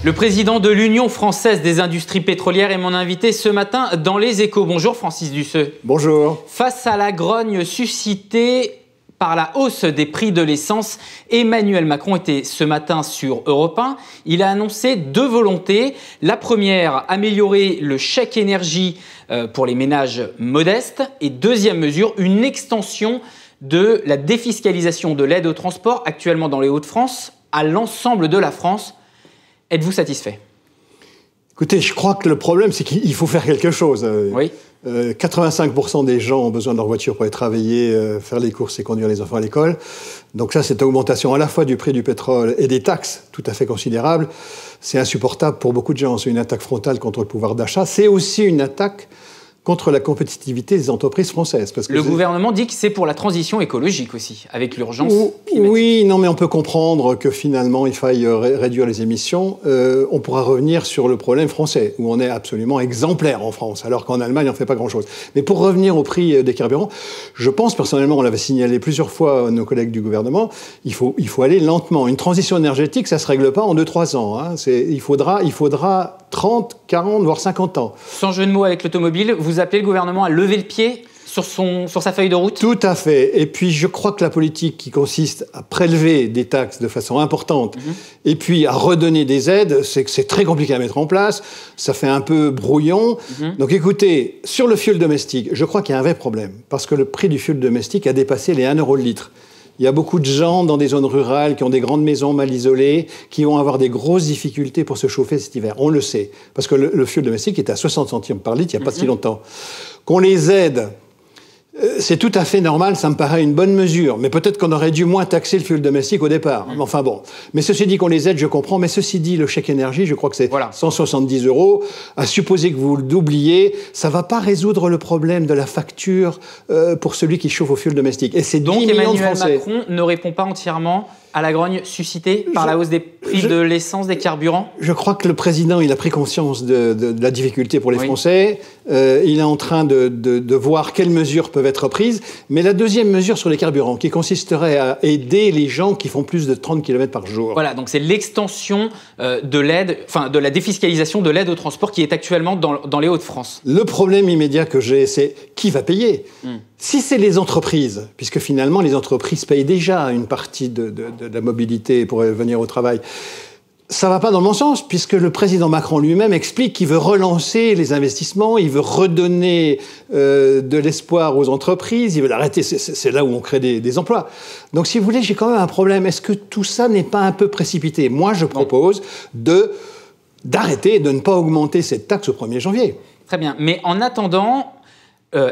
Le président de l'Union française des industries pétrolières est mon invité ce matin dans Les Échos. Bonjour Francis Duceux. Bonjour. Face à la grogne suscitée par la hausse des prix de l'essence, Emmanuel Macron était ce matin sur Europe 1. Il a annoncé deux volontés. La première, améliorer le chèque énergie pour les ménages modestes. Et deuxième mesure, une extension de la défiscalisation de l'aide au transport actuellement dans les Hauts-de-France à l'ensemble de la France. Êtes-vous satisfait? Écoutez, je crois que le problème, c'est qu'il faut faire quelque chose. Oui. 85% des gens ont besoin de leur voiture pour aller travailler, faire les courses et conduire les enfants à l'école. Donc ça, cette augmentation à la fois du prix du pétrole et des taxes, tout à fait considérable, c'est insupportable pour beaucoup de gens. C'est une attaque frontale contre le pouvoir d'achat. C'est aussi une attaque contre la compétitivité des entreprises françaises. Parce que le gouvernement dit que c'est pour la transition écologique aussi, avec l'urgence climatique. Oui, non, mais on peut comprendre que finalement, il faille réduire les émissions. On pourra revenir sur le problème français, où on est absolument exemplaire en France, alors qu'en Allemagne, on ne fait pas grand-chose. Mais pour revenir au prix des carburants, je pense personnellement, on l'avait signalé plusieurs fois à nos collègues du gouvernement, il faut aller lentement. Une transition énergétique, ça ne se règle pas en 2-3 ans. Hein. Il faudra 30, 40, voire 50 ans. Sans jeu de mots avec l'automobile, vous appelez le gouvernement à lever le pied sur sa feuille de route? Tout à fait. Et puis, je crois que la politique qui consiste à prélever des taxes de façon importante et puis à redonner des aides, c'est très compliqué à mettre en place. Ça fait un peu brouillon. Donc, écoutez, sur le fioul domestique, je crois qu'il y a un vrai problème parce que le prix du fioul domestique a dépassé les 1 € le litre. Il y a beaucoup de gens dans des zones rurales qui ont des grandes maisons mal isolées, qui vont avoir des grosses difficultés pour se chauffer cet hiver. On le sait. Parce que le fioul domestique était à 60 centimes par litre il n'y a pas si longtemps. Qu'on les aide, c'est tout à fait normal, ça me paraît une bonne mesure. Mais peut-être qu'on aurait dû moins taxer le fioul domestique au départ. Enfin bon. Mais ceci dit qu'on les aide, je comprends. Mais ceci dit, le chèque énergie, je crois que c'est 170 €. À supposer que vous l'oubliez, ça ne va pas résoudre le problème de la facture pour celui qui chauffe au fioul domestique. Et c'est 10 millions de Français. Donc Emmanuel Macron ne répond pas entièrement à la grogne suscitée par la hausse des prix de l'essence, des carburants? Je crois que le président, il a pris conscience de la difficulté pour les Français. Il est en train de voir quelles mesures peuvent être prises. Mais la deuxième mesure sur les carburants, qui consisterait à aider les gens qui font plus de 30 km par jour. Voilà, donc c'est l'extension de l'aide, enfin de la défiscalisation de l'aide au transport qui est actuellement dans les Hauts-de-France. Le problème immédiat que j'ai, c'est qui va payer? Si c'est les entreprises, puisque finalement les entreprises payent déjà une partie de la mobilité pour venir au travail, ça ne va pas dans le bon sens, puisque le président Macron lui-même explique qu'il veut relancer les investissements, il veut redonner de l'espoir aux entreprises, il veut l'arrêter. C'est là où on crée des emplois. Donc si vous voulez, j'ai quand même un problème. Est-ce que tout ça n'est pas un peu précipité? Moi, je propose d'arrêter, de ne pas augmenter cette taxe au 1er janvier. Très bien. Mais en attendant,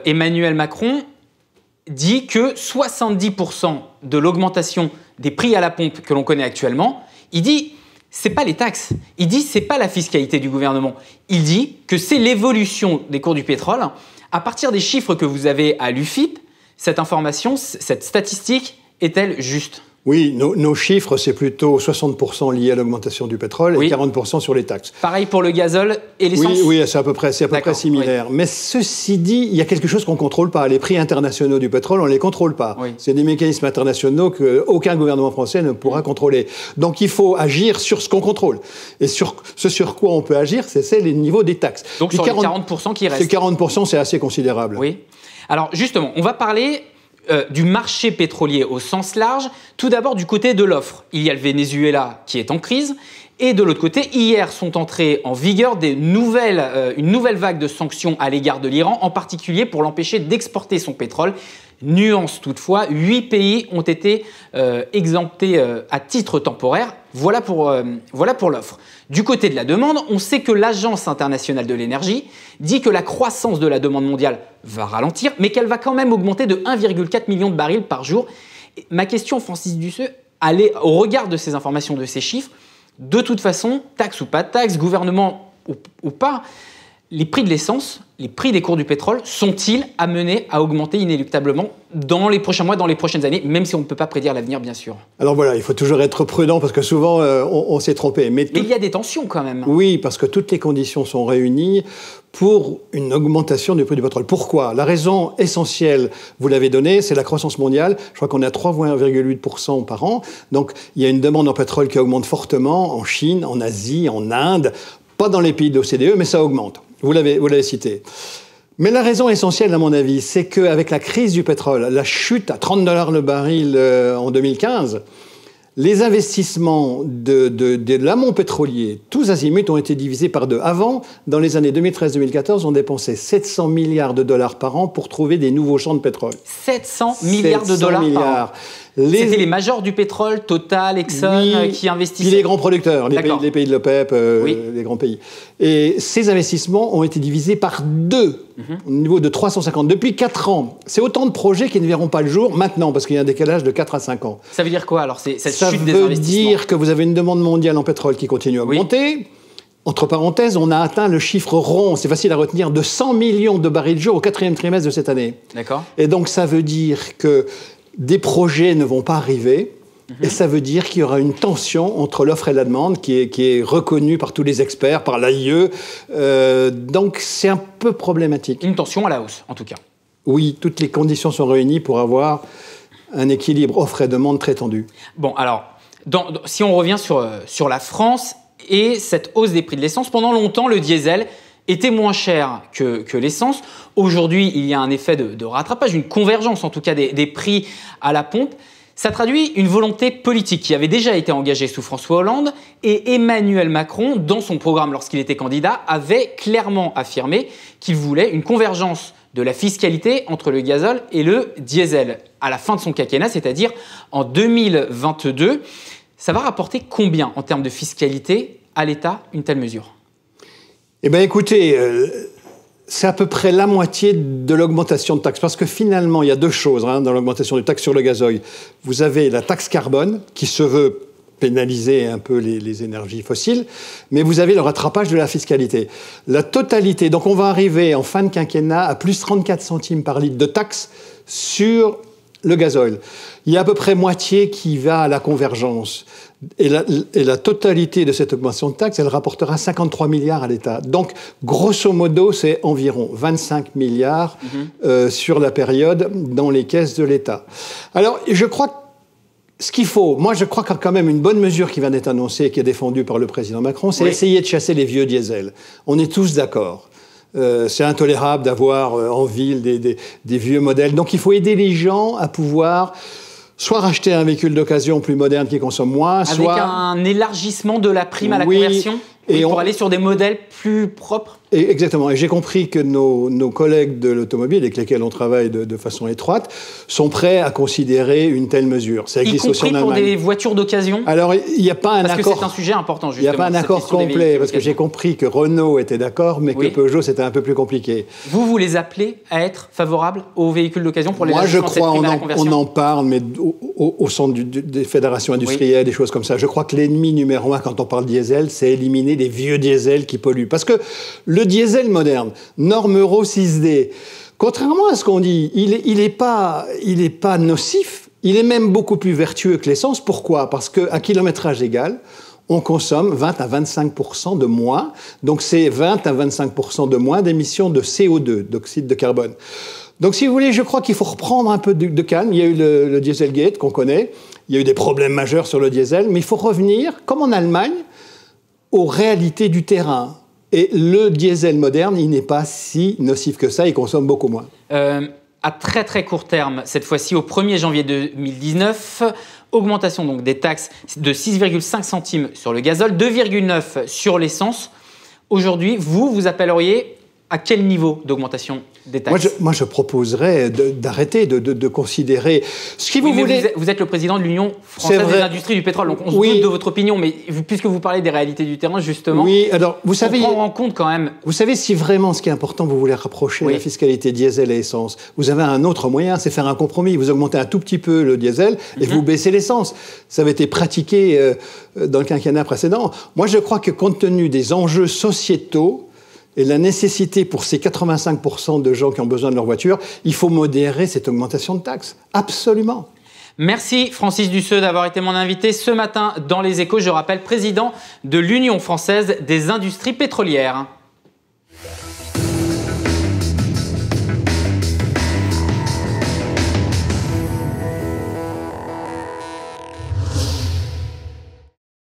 Emmanuel Macron dit que 70% de l'augmentation des prix à la pompe que l'on connaît actuellement, il dit c'est pas les taxes, il dit c'est pas la fiscalité du gouvernement, il dit que c'est l'évolution des cours du pétrole. À partir des chiffres que vous avez à l'UFIP, cette information, cette statistique est-elle juste? Oui, nos chiffres, c'est plutôt 60% liés à l'augmentation du pétrole et 40% sur les taxes. Pareil pour le gazole et l'essence? Oui, c'est à peu près similaire. Mais ceci dit, il y a quelque chose qu'on ne contrôle pas. Les prix internationaux du pétrole, on ne les contrôle pas. C'est des mécanismes internationaux qu'aucun gouvernement français ne pourra contrôler. Donc il faut agir sur ce qu'on contrôle. Et sur quoi on peut agir, c'est les niveaux des taxes. Donc sur les 40% qui restent. Ces 40%, c'est assez considérable. Oui. Alors justement, on va parler du marché pétrolier au sens large. Tout d'abord du côté de l'offre. Il y a le Venezuela qui est en crise. Et de l'autre côté, hier sont entrées en vigueur une nouvelle vague de sanctions à l'égard de l'Iran, en particulier pour l'empêcher d'exporter son pétrole. Nuance toutefois, 8 pays ont été exemptés à titre temporaire. Voilà pour l'offre. Du côté de la demande, on sait que l'Agence internationale de l'énergie dit que la croissance de la demande mondiale va ralentir, mais qu'elle va quand même augmenter de 1,4 million de barils par jour. Et ma question, Francis Duceux, au regard de ces informations, de ces chiffres, de toute façon, taxe ou pas de taxe, gouvernement ou pas, les prix de l'essence, les prix des cours du pétrole sont-ils amenés à augmenter inéluctablement dans les prochains mois, dans les prochaines années, même si on ne peut pas prédire l'avenir, bien sûr? Alors voilà, il faut toujours être prudent parce que souvent on s'est trompé. Mais il y a des tensions quand même. Oui, parce que toutes les conditions sont réunies pour une augmentation du prix du pétrole. Pourquoi? La raison essentielle, vous l'avez donnée, c'est la croissance mondiale. Je crois qu'on est à 3,8% par an. Donc il y a une demande en pétrole qui augmente fortement en Chine, en Asie, en Inde, pas dans les pays de l'OCDE, mais ça augmente. Vous l'avez cité. Mais la raison essentielle, à mon avis, c'est qu'avec la crise du pétrole, la chute à $30 le baril en 2015, les investissements de l'amont pétrolier, tous azimuts, ont été divisés par 2. Avant, dans les années 2013-2014, on dépensait 700 milliards de dollars par an pour trouver des nouveaux champs de pétrole. 700 milliards de dollars par an. C'était les majors du pétrole, Total, Exxon, qui investissaient. Puis les grands producteurs, les pays de l'OPEP, les grands pays. Et ces investissements ont été divisés par 2, au niveau de 350, depuis 4 ans. C'est autant de projets qui ne verront pas le jour maintenant, parce qu'il y a un décalage de 4 à 5 ans. Ça veut dire quoi alors, cette Ça chute des investissements? veut dire que vous avez une demande mondiale en pétrole qui continue à augmenter. Oui. Entre parenthèses, on a atteint le chiffre rond, c'est facile à retenir, de 100 millions de barils de jour au 4e trimestre de cette année. D'accord. Et donc ça veut dire que des projets ne vont pas arriver, et ça veut dire qu'il y aura une tension entre l'offre et la demande qui est reconnue par tous les experts, par l'AIE. Donc c'est un peu problématique. Une tension à la hausse, en tout cas. Oui, toutes les conditions sont réunies pour avoir un équilibre offre et demande très tendu. Bon, alors, si on revient sur la France et cette hausse des prix de l'essence, pendant longtemps, le diesel était moins cher que l'essence. Aujourd'hui, il y a un effet de rattrapage, une convergence en tout cas des prix à la pompe. Ça traduit une volonté politique qui avait déjà été engagée sous François Hollande, et Emmanuel Macron, dans son programme lorsqu'il était candidat, avait clairement affirmé qu'il voulait une convergence de la fiscalité entre le gazole et le diesel à la fin de son quinquennat, c'est-à-dire en 2022. Ça va rapporter combien en termes de fiscalité à l'État une telle mesure? Eh bien, écoutez, c'est à peu près la moitié de l'augmentation de taxes. Parce que finalement, il y a 2 choses dans l'augmentation de taxes sur le gazoil. Vous avez la taxe carbone, qui se veut pénaliser un peu les énergies fossiles, mais vous avez le rattrapage de la fiscalité. La totalité, donc on va arriver en fin de quinquennat à plus 34 centimes par litre de taxes sur le gazoil. Il y a à peu près moitié qui va à la convergence. Et la totalité de cette augmentation de taxes, elle rapportera 53 milliards à l'État. Donc, grosso modo, c'est environ 25 milliards sur la période dans les caisses de l'État. Alors, je crois que je crois qu'il y a quand même une bonne mesure qui vient d'être annoncée et qui est défendue par le président Macron, c'est essayer de chasser les vieux diesels. On est tous d'accord. C'est intolérable d'avoir en ville des vieux modèles. Donc, il faut aider les gens à pouvoir soit racheter un véhicule d'occasion plus moderne qui consomme moins, soit... Avec un élargissement de la prime à la conversion pour aller sur des modèles plus propres. Exactement. Et j'ai compris que nos collègues de l'automobile, avec lesquels on travaille de façon étroite, sont prêts à considérer une telle mesure. Ça existe aussi en Allemagne. Y compris pour des voitures d'occasion? Alors, il n'y a pas un accord... Parce que c'est un sujet important, justement. Il n'y a pas un accord complet, parce que j'ai compris que Renault était d'accord, mais que Peugeot, c'était un peu plus compliqué. Vous les appelez à être favorables aux véhicules d'occasion pour les Moi, je crois, on en parle, mais au sein des fédérations industrielles, des choses comme ça. Je crois que l'ennemi numéro 1, quand on parle diesel, c'est éliminer les vieux diesels qui polluent. Parce que le diesel moderne, norme Euro 6D, contrairement à ce qu'on dit, il est pas nocif, il est même beaucoup plus vertueux que l'essence. Pourquoi? Parce qu'à kilométrage égal, on consomme 20 à 25% de moins. Donc c'est 20 à 25% de moins d'émissions de CO2, d'oxyde de carbone. Donc si vous voulez, je crois qu'il faut reprendre un peu de calme. Il y a eu le Dieselgate qu'on connaît, il y a eu des problèmes majeurs sur le diesel, mais il faut revenir, comme en Allemagne, aux réalités du terrain. Et le diesel moderne, il n'est pas si nocif que ça, il consomme beaucoup moins. À très très court terme, cette fois-ci au 1er janvier 2019, augmentation donc des taxes de 6,5 centimes sur le gazole, 2,9 sur l'essence. Aujourd'hui, vous appelleriez à quel niveau d'augmentation des taxes? Moi, je proposerais d'arrêter de considérer ce qui vous voulez. Vous êtes le président de l'Union française des industries du pétrole, donc on se doute de votre opinion, mais puisque vous parlez des réalités du terrain, justement, alors, vous savez, prendre en compte quand même. Vous savez, si vraiment ce qui est important, vous voulez rapprocher la fiscalité diesel et essence, vous avez un autre moyen, c'est faire un compromis. Vous augmentez un tout petit peu le diesel et vous baissez l'essence. Ça avait été pratiqué dans le quinquennat précédent. Moi, je crois que compte tenu des enjeux sociétaux, et la nécessité pour ces 85% de gens qui ont besoin de leur voiture, il faut modérer cette augmentation de taxes. Absolument. Merci Francis Dusseux d'avoir été mon invité ce matin dans Les Échos. Je rappelle, président de l'Union française des industries pétrolières.